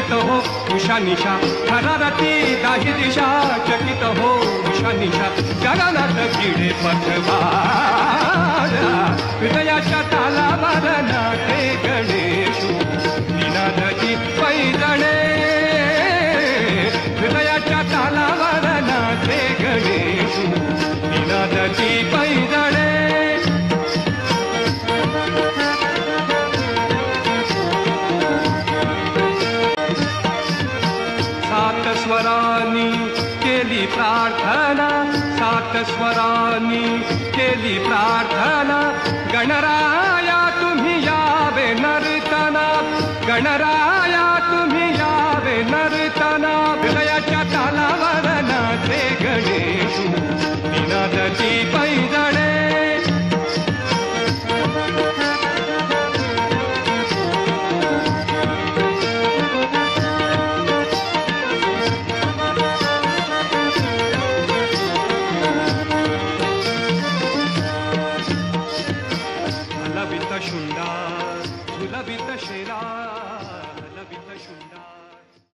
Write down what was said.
चकित हो उषा निशा थरारती दाही दिशा चकित हो उषा निशा गगनात भिडे पथवारा हृदयाच्या तालावर नाटे गणेशू निनादची पैजणे हृदयाच्या तालावर नाटे गणेशू निनादची पैजणे सात स्वरांनी केली प्रार्थना सात स्वरांनी केली प्रार्थना गणराया तुम्ही यावे नर्तना गणराया